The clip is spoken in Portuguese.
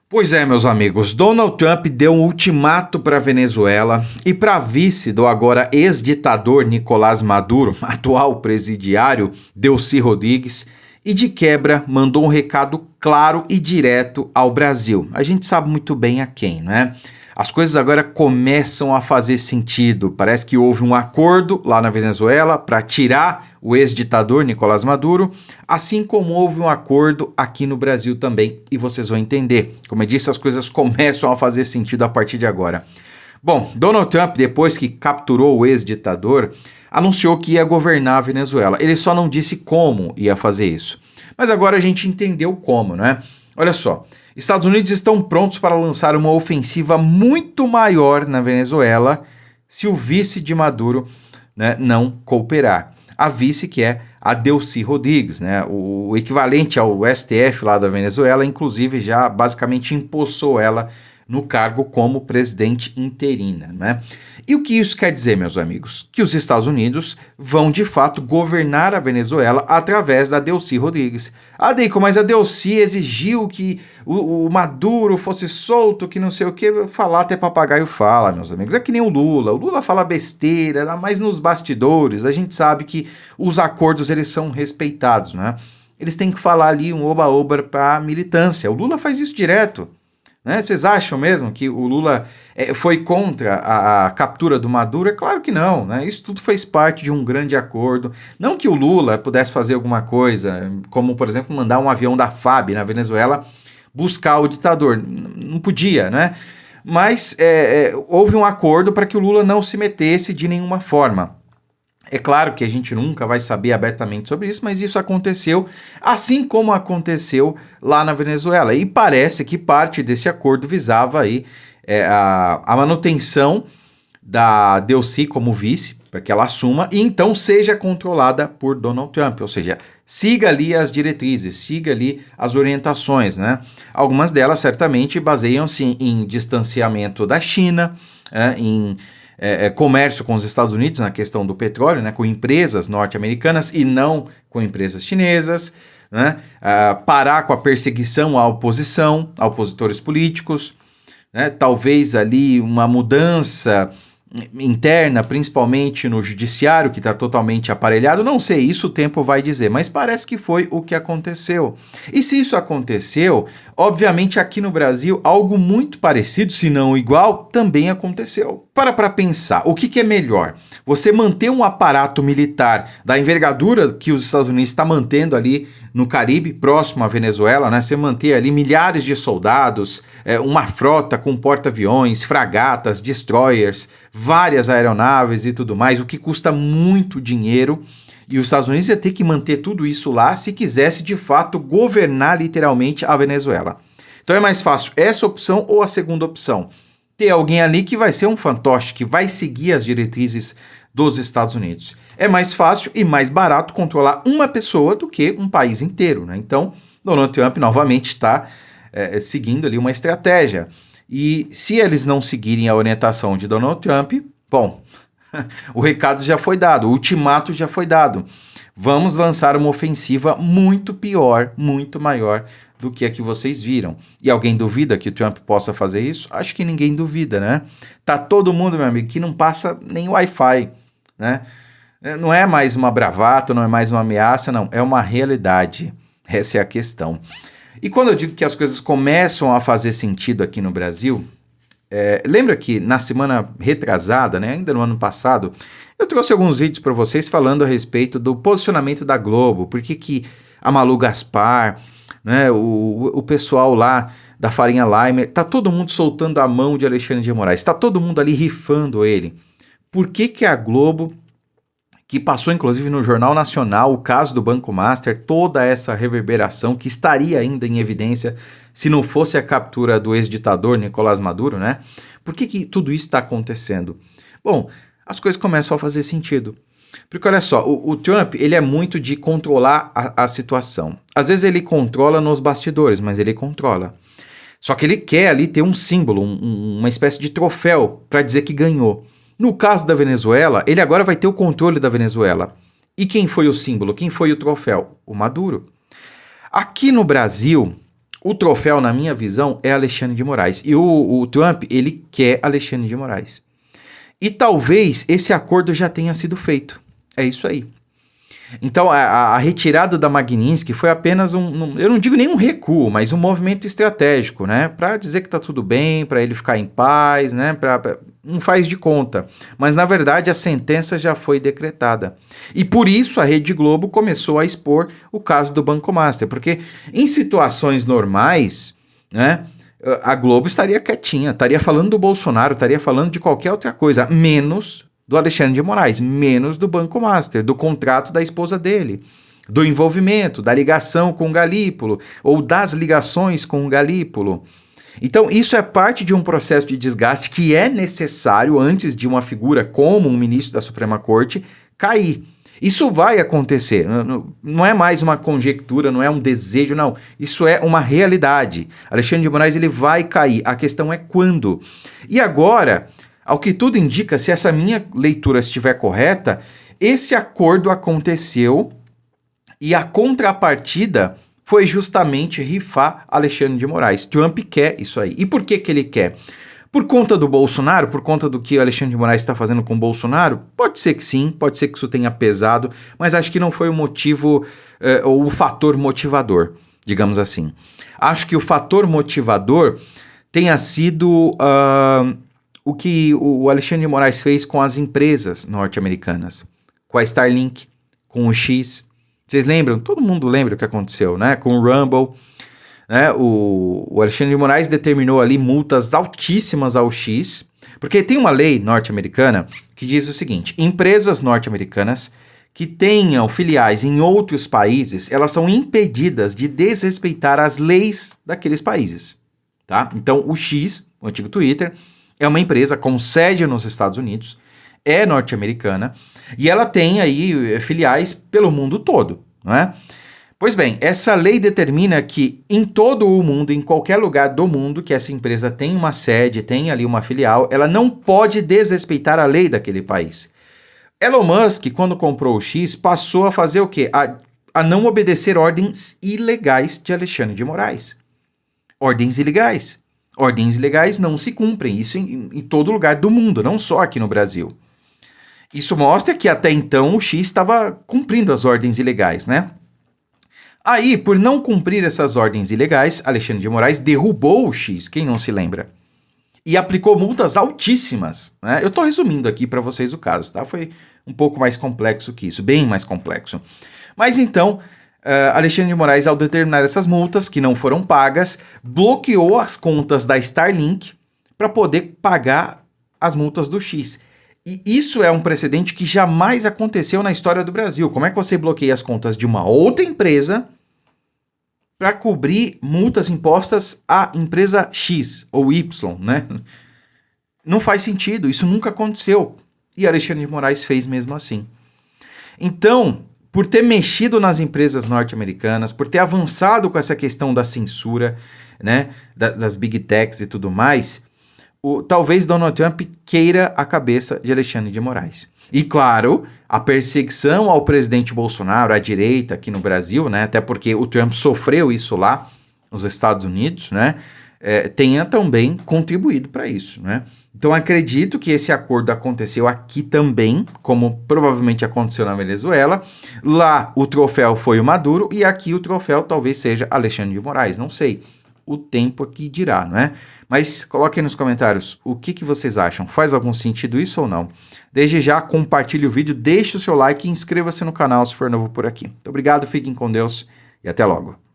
Pois é, meus amigos, Donald Trump deu um ultimato para a Venezuela e para vice do agora ex-ditador Nicolás Maduro, atual presidiário Delcy Rodrigues, e de quebra mandou um recado claro e direto ao Brasil. A gente sabe muito bem a quem, né? As coisas agora começam a fazer sentido. Parece que houve um acordo lá na Venezuela para tirar o ex-ditador Nicolás Maduro, assim como houve um acordo aqui no Brasil também. E vocês vão entender. Como eu disse, as coisas começam a fazer sentido a partir de agora. Bom, Donald Trump, depois que capturou o ex-ditador, anunciou que ia governar a Venezuela. Ele só não disse como ia fazer isso. Mas agora a gente entendeu como, né? Olha só. Estados Unidos estão prontos para lançar uma ofensiva muito maior na Venezuela se o vice de Maduro, né, não cooperar. A vice que é a Delcy Rodrigues, né, o equivalente ao STF lá da Venezuela, inclusive já basicamente empossou ela no cargo como presidente interina, né? E o que isso quer dizer, meus amigos? Que os Estados Unidos vão, de fato, governar a Venezuela através da Delcy Rodrigues. Ah, Deiko, mas a Delcy exigiu que o Maduro fosse solto, que não sei o que. Falar até papagaio fala, meus amigos. É que nem o Lula. O Lula fala besteira, mas nos bastidores a gente sabe que os acordos eles são respeitados, né? Eles têm que falar ali um oba-oba para a militância. O Lula faz isso direto. Né? Vocês acham mesmo que o Lula foi contra a captura do Maduro? É claro que não, né? Isso tudo fez parte de um grande acordo. Não que o Lula pudesse fazer alguma coisa, como, por exemplo, mandar um avião da FAB na Venezuela buscar o ditador. Não podia, né? Mas houve um acordo para que o Lula não se metesse de nenhuma forma. É claro que a gente nunca vai saber abertamente sobre isso, mas isso aconteceu, assim como aconteceu lá na Venezuela. E parece que parte desse acordo visava aí, a manutenção da Delcy como vice, para que ela assuma e então seja controlada por Donald Trump. Ou seja, siga ali as diretrizes, siga ali as orientações, né? Algumas delas certamente baseiam-se em distanciamento da China, em comércio com os Estados Unidos na questão do petróleo, né, com empresas norte-americanas e não com empresas chinesas, né, parar com a perseguição à oposição, a opositores políticos, né, talvez ali uma mudança interna, principalmente no judiciário, que está totalmente aparelhado, não sei, isso o tempo vai dizer, mas parece que foi o que aconteceu. E se isso aconteceu, obviamente aqui no Brasil, algo muito parecido, se não igual, também aconteceu. Para pensar, o que é melhor? Você manter um aparato militar da envergadura que os Estados Unidos está mantendo ali no Caribe, próximo à Venezuela, né? Você manter ali milhares de soldados, uma frota com porta-aviões, fragatas, destroyers, várias aeronaves e tudo mais, o que custa muito dinheiro. E os Estados Unidos ia ter que manter tudo isso lá se quisesse, de fato, governar literalmente a Venezuela. Então é mais fácil essa opção ou a segunda opção? Ter alguém ali que vai ser um fantoche, que vai seguir as diretrizes dos Estados Unidos. É mais fácil e mais barato controlar uma pessoa do que um país inteiro, né? Então, Donald Trump novamente está seguindo ali uma estratégia. E se eles não seguirem a orientação de Donald Trump, bom, o recado já foi dado, o ultimato já foi dado. Vamos lançar uma ofensiva muito pior, muito maior do que a que vocês viram. E alguém duvida que o Trump possa fazer isso? Acho que ninguém duvida, né? Tá todo mundo, meu amigo, que não passa nem Wi-Fi, né? Não é mais uma bravata, não é mais uma ameaça, não. É uma realidade. Essa é a questão. E quando eu digo que as coisas começam a fazer sentido aqui no Brasil, lembra que na semana retrasada, né, ainda no ano passado, eu trouxe alguns vídeos para vocês falando a respeito do posicionamento da Globo, por que a Malu Gaspar, né, o pessoal lá da Farinha Limer, tá todo mundo soltando a mão de Alexandre de Moraes, tá todo mundo ali rifando ele. Por que a Globo, que passou inclusive no Jornal Nacional o caso do Banco Master, toda essa reverberação que estaria ainda em evidência se não fosse a captura do ex-ditador Nicolás Maduro, né? Por que tudo isso está acontecendo? Bom, as coisas começam a fazer sentido. Porque olha só, o Trump ele é muito de controlar a situação. Às vezes ele controla nos bastidores, mas ele controla. Só que ele quer ali ter um símbolo, uma espécie de troféu para dizer que ganhou. No caso da Venezuela, ele agora vai ter o controle da Venezuela. E quem foi o símbolo? Quem foi o troféu? O Maduro. Aqui no Brasil, o troféu, na minha visão, é Alexandre de Moraes. E o Trump, ele quer Alexandre de Moraes. E talvez esse acordo já tenha sido feito. É isso aí. Então, a retirada da Magnitsky foi apenas eu não digo nenhum recuo, mas um movimento estratégico, né? Para dizer que tá tudo bem, para ele ficar em paz, né? Não faz de conta. Mas, na verdade, a sentença já foi decretada. E por isso a Rede Globo começou a expor o caso do Banco Master. Porque em situações normais, né? A Globo estaria quietinha, estaria falando do Bolsonaro, estaria falando de qualquer outra coisa, menos do Alexandre de Moraes, menos do Banco Master, do contrato da esposa dele, do envolvimento, da ligação com o Galípolo, ou das ligações com o Galípolo. Então, isso é parte de um processo de desgaste que é necessário antes de uma figura como um ministro da Suprema Corte cair. Isso vai acontecer, não é mais uma conjectura, não é um desejo, não. Isso é uma realidade. Alexandre de Moraes ele vai cair, a questão é quando. E agora, ao que tudo indica, se essa minha leitura estiver correta, esse acordo aconteceu e a contrapartida foi justamente rifar Alexandre de Moraes. Trump quer isso aí. E por que ele quer? Por conta do Bolsonaro? Por conta do que o Alexandre de Moraes está fazendo com o Bolsonaro? Pode ser que sim, pode ser que isso tenha pesado, mas acho que não foi o motivo ou o fator motivador, digamos assim. Acho que o fator motivador tenha sido o que o Alexandre de Moraes fez com as empresas norte-americanas, com a Starlink, com o X. Vocês lembram? Todo mundo lembra o que aconteceu, né? Com o Rumble, né? O Alexandre de Moraes determinou ali multas altíssimas ao X, porque tem uma lei norte-americana que diz o seguinte: empresas norte-americanas que tenham filiais em outros países, elas são impedidas de desrespeitar as leis daqueles países, tá? Então, o X, o antigo Twitter, é uma empresa com sede nos Estados Unidos, é norte-americana, e ela tem aí filiais pelo mundo todo, não é? Pois bem, essa lei determina que em todo o mundo, em qualquer lugar do mundo que essa empresa tem uma sede, tem ali uma filial, ela não pode desrespeitar a lei daquele país. Elon Musk, quando comprou o X, passou a fazer o quê? A não obedecer ordens ilegais de Alexandre de Moraes. Ordens ilegais. Ordens ilegais não se cumprem, isso em todo lugar do mundo, não só aqui no Brasil. Isso mostra que até então o X estava cumprindo as ordens ilegais, né? Aí, por não cumprir essas ordens ilegais, Alexandre de Moraes derrubou o X, quem não se lembra? E aplicou multas altíssimas, né? Eu estou resumindo aqui para vocês o caso, tá? Foi um pouco mais complexo que isso, bem mais complexo. Mas então, Alexandre de Moraes, ao determinar essas multas que não foram pagas, bloqueou as contas da Starlink para poder pagar as multas do X. E isso é um precedente que jamais aconteceu na história do Brasil. Como é que você bloqueia as contas de uma outra empresa para cobrir multas impostas à empresa X ou Y, né? Não faz sentido, isso nunca aconteceu. E Alexandre de Moraes fez mesmo assim. Então, por ter mexido nas empresas norte-americanas, por ter avançado com essa questão da censura, né, das big techs e tudo mais, talvez Donald Trump queira a cabeça de Alexandre de Moraes. E claro, a perseguição ao presidente Bolsonaro, à direita aqui no Brasil, né, até porque o Trump sofreu isso lá nos Estados Unidos, né, tenha também contribuído para isso, né? Então acredito que esse acordo aconteceu aqui também, como provavelmente aconteceu na Venezuela. Lá o troféu foi o Maduro e aqui o troféu talvez seja Alexandre de Moraes, não sei. O tempo aqui dirá, não é? Mas coloquem nos comentários o que vocês acham. Faz algum sentido isso ou não? Desde já, compartilhe o vídeo, deixe o seu like e inscreva-se no canal se for novo por aqui. Muito obrigado, fiquem com Deus e até logo.